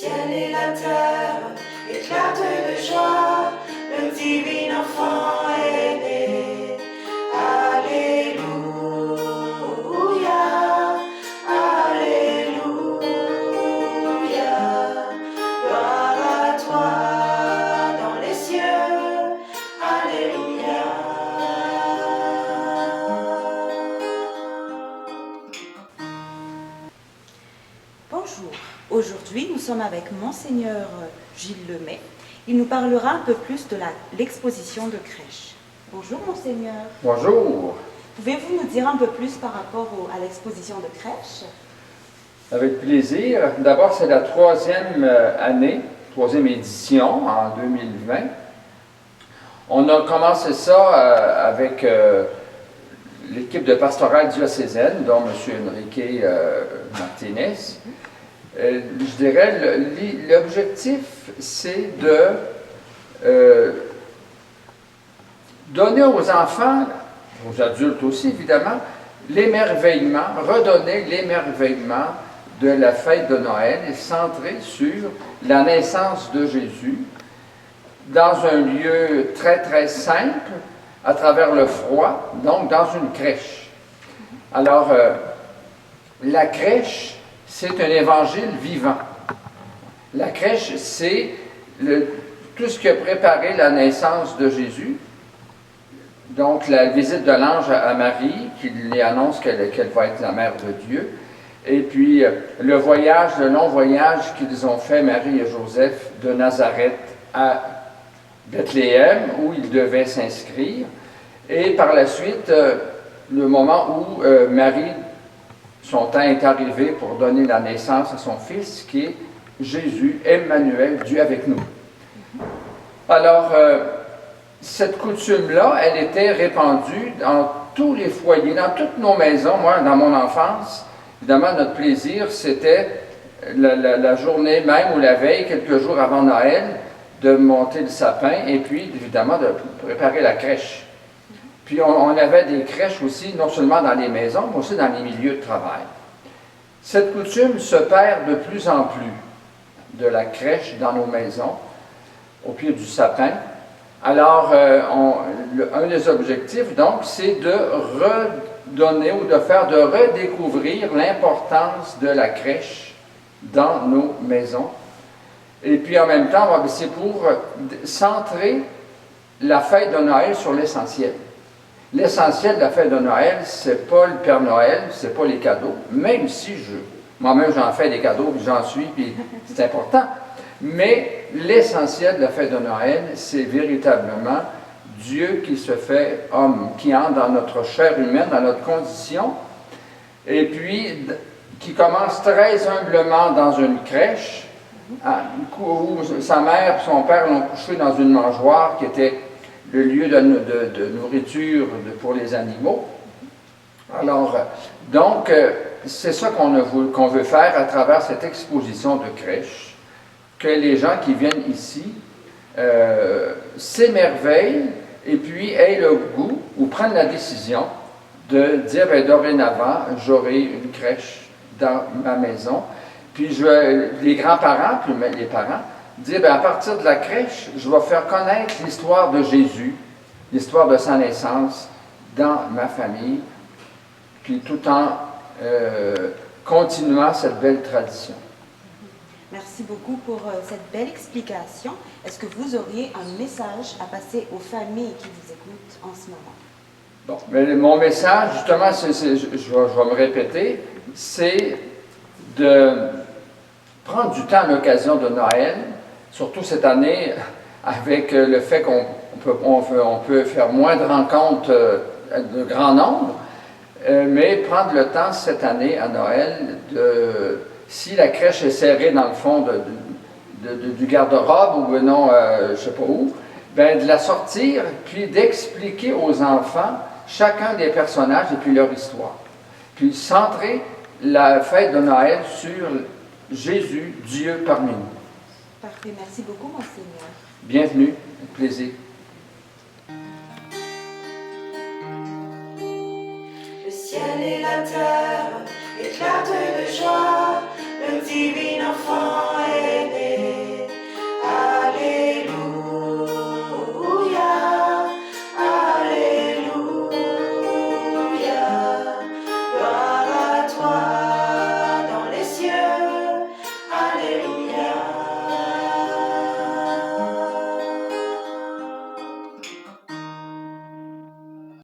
ciel et la terre éclatent de joie, le divin enfant est né. Alléluia, Alléluia, gloire à toi dans les cieux, Alléluia. Bonjour, aujourd'hui nous sommes avec Monseigneur Gilles Lemay. Il nous parlera un peu plus de l'exposition de crèche. Bonjour Monseigneur. Bonjour. Pouvez-vous nous dire un peu plus par rapport à l'exposition de crèche? Avec plaisir. D'abord, c'est la troisième édition en 2020. On a commencé ça avec l'équipe de pastoral diocésaine, dont M. Enrique Martinez. Je dirais, l'objectif, c'est de donner aux enfants, aux adultes aussi évidemment, l'émerveillement, redonner l'émerveillement de la fête de Noël et centrer sur la naissance de Jésus dans un lieu très très simple, à travers le froid, donc dans une crèche. Alors, la crèche, c'est un évangile vivant. La crèche, c'est tout ce qui a préparé la naissance de Jésus. Donc, la visite de l'ange à Marie, qui lui annonce qu'elle va être la mère de Dieu. Et puis, le long voyage qu'ils ont fait, Marie et Joseph, de Nazareth à Bethléem, où ils devaient s'inscrire. Et par la suite, le moment où Marie, son temps est arrivé pour donner la naissance à son fils, qui est Jésus, Emmanuel, Dieu avec nous. Alors, cette coutume-là, elle était répandue dans tous les foyers, dans toutes nos maisons. Moi, dans mon enfance, évidemment, notre plaisir, c'était la journée même ou la veille, quelques jours avant Noël, de monter le sapin et puis, évidemment, de préparer la crèche. Puis, on avait des crèches aussi, non seulement dans les maisons, mais aussi dans les milieux de travail. Cette coutume se perd de plus en plus de la crèche dans nos maisons, au pied du sapin. Alors, un des objectifs, donc, c'est de redonner ou de redécouvrir l'importance de la crèche dans nos maisons. Et puis, en même temps, c'est pour centrer la fête de Noël sur l'essentiel. L'essentiel de la fête de Noël, c'est pas le Père Noël, c'est pas les cadeaux, même si moi-même j'en fais des cadeaux, puis j'en suis, puis c'est important. Mais l'essentiel de la fête de Noël, c'est véritablement Dieu qui se fait homme, qui entre dans notre chair humaine, dans notre condition, et puis qui commence très humblement dans une crèche, où sa mère et son père l'ont couché dans une mangeoire qui était le lieu de nourriture pour les animaux. Alors, donc, c'est ça qu'on veut faire à travers cette exposition de crèche, que les gens qui viennent ici s'émerveillent et puis aient le goût ou prennent la décision de dire, dorénavant, j'aurai une crèche dans ma maison. Puis les grands-parents, puis les parents, dire, à partir de la crèche, je vais faire connaître l'histoire de Jésus, l'histoire de sa naissance dans ma famille, puis tout en continuant cette belle tradition. Merci beaucoup pour cette belle explication. Est-ce que vous auriez un message à passer aux familles qui vous écoutent en ce moment? Bon, mais mon message, justement, je vais me répéter, c'est de prendre du temps à l'occasion de Noël, surtout cette année, avec le fait qu'on peut faire moins de rencontres de grand nombre, mais prendre le temps cette année à Noël, si la crèche est serrée dans le fond du garde-robe ou non, je ne sais pas où, de la sortir, puis d'expliquer aux enfants chacun des personnages et puis leur histoire. Puis centrer la fête de Noël sur Jésus, Dieu parmi nous. Parfait, merci beaucoup, Monseigneur. Bienvenue, avec plaisir. Le ciel et la terre éclatent de joie, le divin enfant